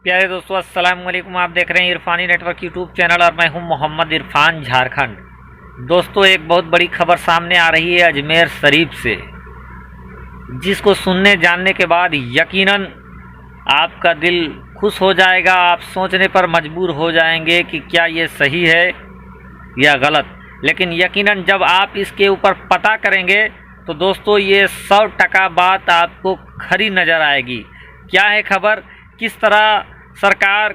प्यारे दोस्तों, अस्सलाम वालेकुम। आप देख रहे हैं इरफानी नेटवर्क यूट्यूब चैनल और मैं हूं मोहम्मद इरफान, झारखंड। दोस्तों, एक बहुत बड़ी खबर सामने आ रही है अजमेर शरीफ से, जिसको सुनने जानने के बाद यकीनन आपका दिल खुश हो जाएगा। आप सोचने पर मजबूर हो जाएंगे कि क्या ये सही है या गलत। लेकिन यकीनन जब आप इसके ऊपर पता करेंगे तो दोस्तों ये 100% बात आपको खरी नज़र आएगी। क्या है खबर, किस तरह सरकार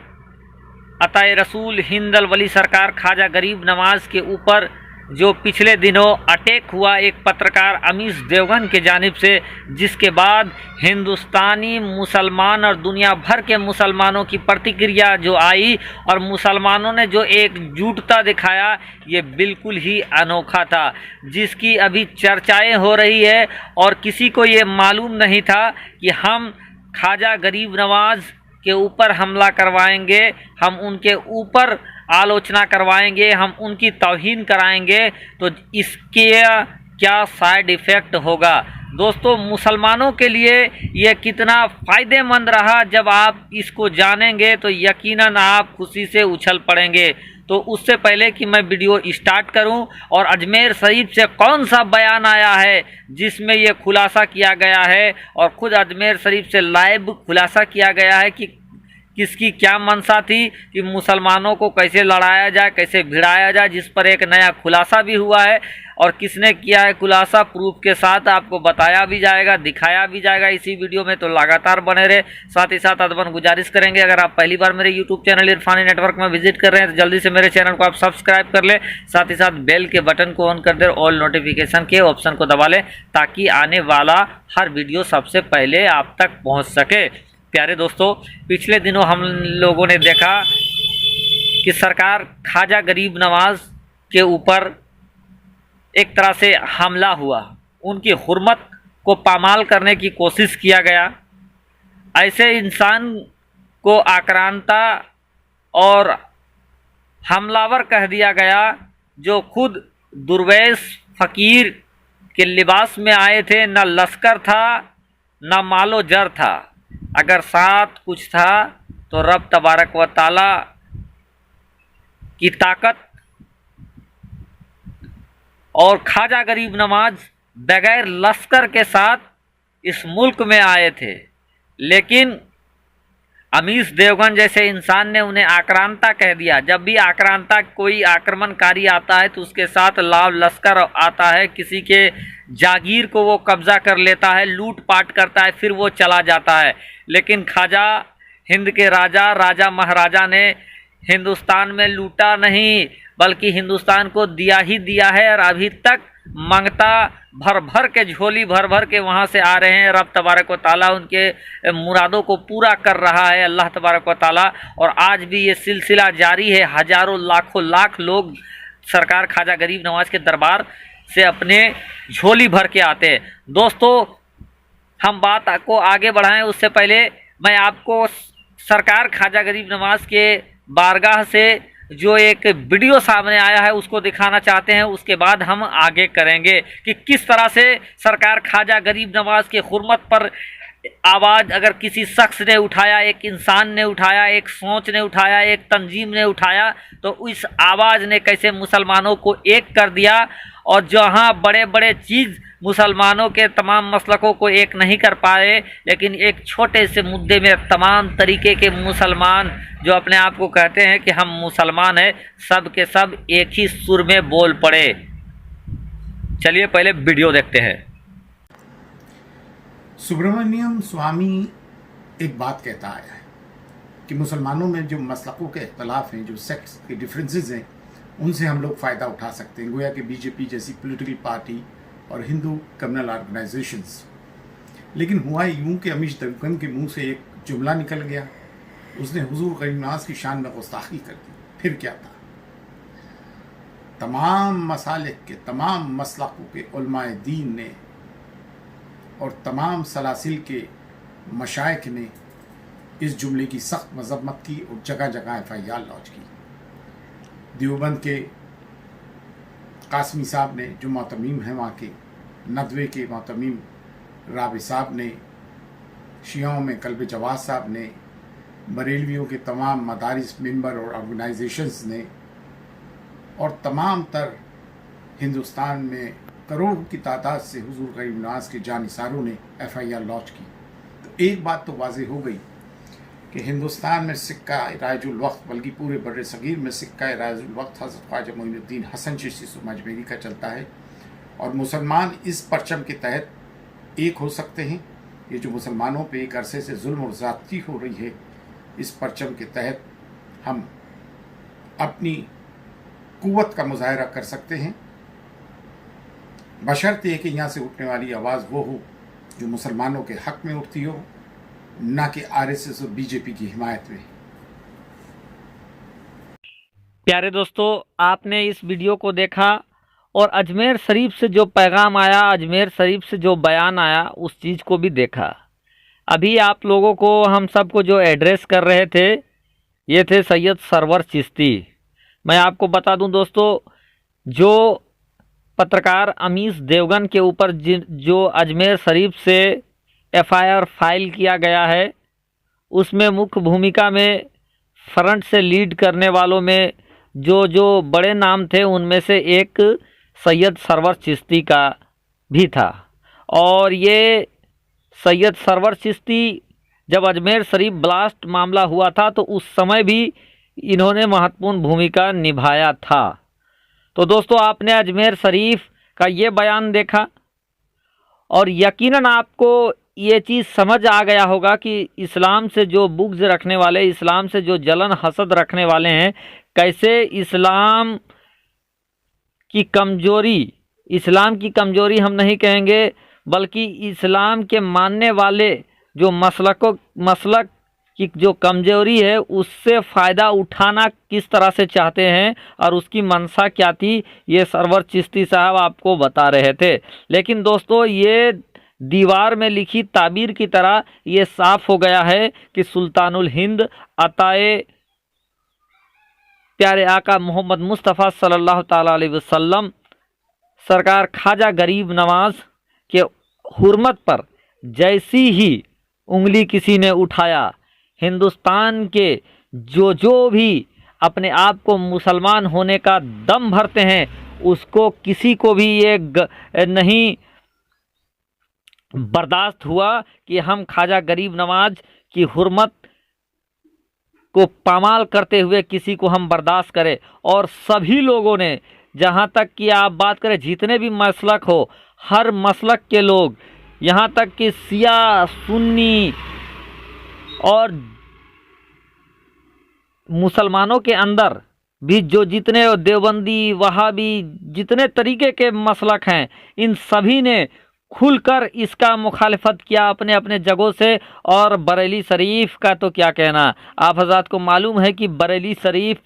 अताए रसूल हिंद अल वली सरकार ख्वाजा गरीब नवाज़ के ऊपर जो पिछले दिनों अटैक हुआ एक पत्रकार अमीश देवगन के जानिब से, जिसके बाद हिंदुस्तानी मुसलमान और दुनिया भर के मुसलमानों की प्रतिक्रिया जो आई और मुसलमानों ने जो एकजुटता दिखाया, ये बिल्कुल ही अनोखा था, जिसकी अभी चर्चाएं हो रही है। और किसी को ये मालूम नहीं था कि हम ख्वाजा गरीब नवाज़ के ऊपर हमला करवाएंगे, हम उनके ऊपर आलोचना करवाएंगे, हम उनकी तौहीन कराएंगे, तो इसके क्या साइड इफ़ेक्ट होगा। दोस्तों, मुसलमानों के लिए ये कितना फ़ायदेमंद रहा, जब आप इसको जानेंगे तो यकीनन आप खुशी से उछल पड़ेंगे। तो उससे पहले कि मैं वीडियो स्टार्ट करूं और अजमेर शरीफ से कौन सा बयान आया है जिसमें ये खुलासा किया गया है, और ख़ुद अजमेर शरीफ से लाइव खुलासा किया गया है कि किसकी क्या मंशा थी कि मुसलमानों को कैसे लड़ाया जाए, कैसे भिड़ाया जाए, जिस पर एक नया खुलासा भी हुआ है। और किसने किया है खुलासा, प्रूफ के साथ आपको बताया भी जाएगा, दिखाया भी जाएगा इसी वीडियो में। तो लगातार बने रहे। साथ ही साथ अदबन गुजारिश करेंगे, अगर आप पहली बार मेरे यूट्यूब चैनल इरफानी नेटवर्क में विजिट कर रहे हैं तो जल्दी से मेरे चैनल को आप सब्सक्राइब कर लें। साथ ही साथ बेल के बटन को ऑन कर दें, ऑल नोटिफिकेशन के ऑप्शन को दबा लें, ताकि आने वाला हर वीडियो सबसे पहले आप तक पहुँच सके। प्यारे दोस्तों, पिछले दिनों हम लोगों ने देखा कि सरकार ख्वाजा गरीब नवाज़ के ऊपर एक तरह से हमला हुआ, उनकी हुर्मत को पामाल करने की कोशिश किया गया। ऐसे इंसान को आक्रांता और हमलावर कह दिया गया जो खुद दुर्वैश फ़कीर के लिबास में आए थे। न लश्कर था, न मालो जर था, अगर साथ कुछ था तो रब तबारक व ताला की ताकत। और ख्वाजा गरीब नवाज़ बगैर लश्कर के साथ इस मुल्क में आए थे, लेकिन अमीश देवगन जैसे इंसान ने उन्हें आक्रांता कह दिया। जब भी आक्रांता कोई आक्रमणकारी आता है तो उसके साथ लाव लश्कर आता है, किसी के जागीर को वो कब्जा कर लेता है, लूट पाट करता है, फिर वो चला जाता है। लेकिन ख्वाजा हिंद के राजा महाराजा ने हिंदुस्तान में लूटा नहीं, बल्कि हिंदुस्तान को दिया ही दिया है, और अभी तक मंगता भर भर के, झोली भर भर के वहाँ से आ रहे हैं। रब तबारक व ताला उनके मुरादों को पूरा कर रहा है, अल्लाह तबारक व ताला। और आज भी ये सिलसिला जारी है, हजारों लाखों लाख लोग सरकार ख्वाजा गरीब नवाज़ के दरबार से अपने झोली भर के आते हैं। दोस्तों, हम बात को आगे बढ़ाएं उससे पहले मैं आपको सरकार ख्वाजा गरीब नवाज़ के बारगाह से जो एक वीडियो सामने आया है उसको दिखाना चाहते हैं। उसके बाद हम आगे करेंगे कि किस तरह से सरकार ख्वाजा गरीब नवाज़ के हुर्मत पर आवाज़ अगर किसी शख्स ने उठाया, एक इंसान ने उठाया, एक सोच ने उठाया, एक तंजीम ने उठाया, तो इस आवाज़ ने कैसे मुसलमानों को एक कर दिया। और जहाँ बड़े बड़े चीज़ मुसलमानों के तमाम मसलकों को एक नहीं कर पाए, लेकिन एक छोटे से मुद्दे में तमाम तरीके के मुसलमान जो अपने आप को कहते हैं कि हम मुसलमान हैं, सब के सब एक ही सुर में बोल पड़े। चलिए पहले वीडियो देखते हैं। सुब्रमण्यम स्वामी एक बात कहता आया है कि मुसलमानों में जो मसलकों के इख्तलाफ हैं, जो सेक्स के डिफरेंसेस हैं, उनसे हम लोग फ़ायदा उठा सकते हैं, गोया कि बीजेपी जैसी पॉलिटिकल पार्टी और हिंदू कम्युनल ऑर्गेनाइजेशंस। लेकिन हुआ यूं कि अमीश देवगन के मुंह से एक जुमला निकल गया, उसने हुजूर गरीब नवाज़ की शान में गुस्ताखी कर दी। फिर क्या था, तमाम मसालिक के, तमाम मसलकों के उलमाए दीन ने और तमाम सलासिल के मशाइख ने इस जुमले की सख्त मजम्मत की और जगह जगह FIR लॉन्च की। देवबंद के कासमी साहब ने, जो मोहतमीम हैं वहाँ के, नदवे के मोहतमीम राबी साहब ने, शियाओं में कल्ब जवाद साहब ने, बरेलवियों के तमाम मदारिस मेंबर और ऑर्गेनाइजेशंस ने और तमाम तर हिंदुस्तान में करोड़ों की तादाद से हुजूर गरीब नवाज के जानिसारों ने FIR लॉन्च की। तो एक बात तो वाज़ेह हो गई कि हिंदुस्तान में सिक्का राजुल वक्त, बल्कि पूरे बर्र सगीर में सिक्का राजुल वक्त हज़रत ख्वाजा मोइनुद्दीन हसन चिश्ती सुरमा अजमेरी का चलता है और मुसलमान इस परचम के तहत एक हो सकते हैं। ये जो मुसलमानों पे एक अरसे से जुल्म और ज़्यादती हो रही है, इस परचम के तहत हम अपनी कुव्वत का मुजाहरा कर सकते हैं, बशर्ते है कि यहाँ से उठने वाली आवाज़ वो हो जो मुसलमानों के हक में उठती हो, ना कि RSS और BJP की हिमायत में। प्यारे दोस्तों, आपने इस वीडियो को देखा और अजमेर शरीफ से जो पैगाम आया, अजमेर शरीफ से जो बयान आया, उस चीज़ को भी देखा। अभी आप लोगों को, हम सब को जो एड्रेस कर रहे थे, ये थे सैयद सरवर चिश्ती। मैं आपको बता दूं दोस्तों, जो पत्रकार अमीश देवगन के ऊपर जो अजमेर शरीफ से FIR फाइल किया गया है, उसमें मुख्य भूमिका में फ्रंट से लीड करने वालों में जो बड़े नाम थे, उनमें से एक सैयद सरवर चिश्ती का भी था। और ये सैयद सरवर चिश्ती जब अजमेर शरीफ ब्लास्ट मामला हुआ था तो उस समय भी इन्होंने महत्वपूर्ण भूमिका निभाया था। तो दोस्तों, आपने अजमेर शरीफ का ये बयान देखा और यकीनन आपको ये चीज़ समझ आ गया होगा कि इस्लाम से जो बुग़्ज़ रखने वाले, इस्लाम से जो जलन हसद रखने वाले हैं, कैसे इस्लाम की कमज़ोरी हम नहीं कहेंगे, बल्कि इस्लाम के मानने वाले जो मसलक की जो कमज़ोरी है, उससे फ़ायदा उठाना किस तरह से चाहते हैं और उसकी मंशा क्या थी, ये सरवर चिश्ती साहब आपको बता रहे थे। लेकिन दोस्तों, ये दीवार में लिखी ताबीर की तरह ये साफ़ हो गया है कि सुल्तानुल हिंद अताए प्यारे आका मोहम्मद मुस्तफ़ा सल्लल्लाहु ताला अलैहि वसल्लम सरकार ख्वाजा गरीब नवाज के हुर्मत पर जैसी ही उंगली किसी ने उठाया, हिंदुस्तान के जो भी अपने आप को मुसलमान होने का दम भरते हैं, उसको किसी को भी ये नहीं बर्दाश्त हुआ कि हम ख्वाजा गरीब नवाज की हुर्मत को पामाल करते हुए किसी को हम बर्दाश्त करें। और सभी लोगों ने, जहाँ तक कि आप बात करें जितने भी मसलक हो, हर मसलक के लोग, यहाँ तक कि शिया सुन्नी और मुसलमानों के अंदर भी जो जितने देवबंदी वहाबी जितने तरीके के मसलक हैं, इन सभी ने खुलकर इसका मुखालिफत किया अपने अपने जगहों से। और बरेली शरीफ का तो क्या कहना, आप हज़रात को मालूम है कि बरेली शरीफ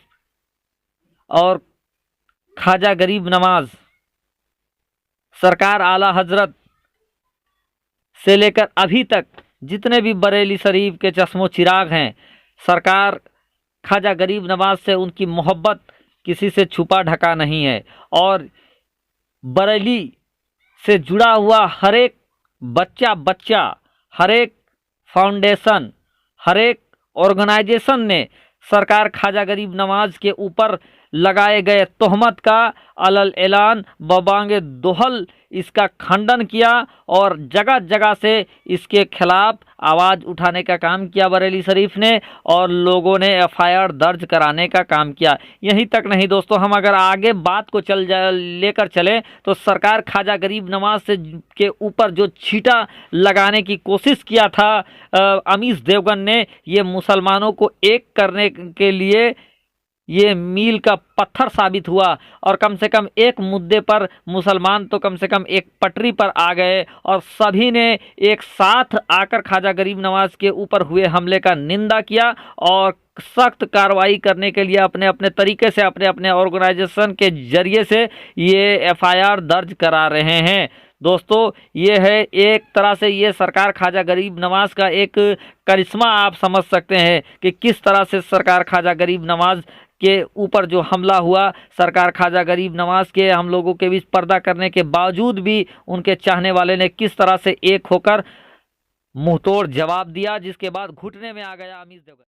और ख्वाजा गरीब नवाज सरकार आला हजरत से लेकर अभी तक जितने भी बरेली शरीफ के चश्मो चिराग हैं, सरकार ख्वाजा गरीब नवाज से उनकी मोहब्बत किसी से छुपा ढका नहीं है। और बरेली से जुड़ा हुआ हर एक बच्चा, हर एक फाउंडेशन, हर एक ऑर्गेनाइजेशन ने सरकार ख्वाजा गरीब नवाज के ऊपर लगाए गए तोहमत का अलल ऐलान बबांगे दोहल इसका खंडन किया और जगह जगह से इसके खिलाफ आवाज़ उठाने का काम किया बरेली शरीफ ने, और लोगों ने FIR दर्ज कराने का काम किया। यहीं तक नहीं दोस्तों, हम अगर आगे बात को लेकर चलें तो सरकार ख्वाजा गरीब नवाज से के ऊपर जो छींटा लगाने की कोशिश किया था अमीश देवगन ने, ये मुसलमानों को एक करने के लिए ये मील का पत्थर साबित हुआ। और कम से कम एक मुद्दे पर मुसलमान तो कम से कम एक पटरी पर आ गए और सभी ने एक साथ आकर ख्वाजा गरीब नवाज के ऊपर हुए हमले का निंदा किया और सख्त कार्रवाई करने के लिए अपने अपने तरीके से, अपने अपने ऑर्गेनाइजेशन के जरिए से ये FIR दर्ज करा रहे हैं। दोस्तों, ये है एक तरह से ये सरकार ख्वाजा गरीब नवाज का एक करिश्मा आप समझ सकते हैं कि किस तरह से सरकार ख्वाजा गरीब नवाज के ऊपर जो हमला हुआ, सरकार ख्वाजा गरीब नवाज के हम लोगों के बीच पर्दा करने के बावजूद भी उनके चाहने वाले ने किस तरह से एक होकर मुंहतोड़ जवाब दिया, जिसके बाद घुटने में आ गया अमीश देवगन।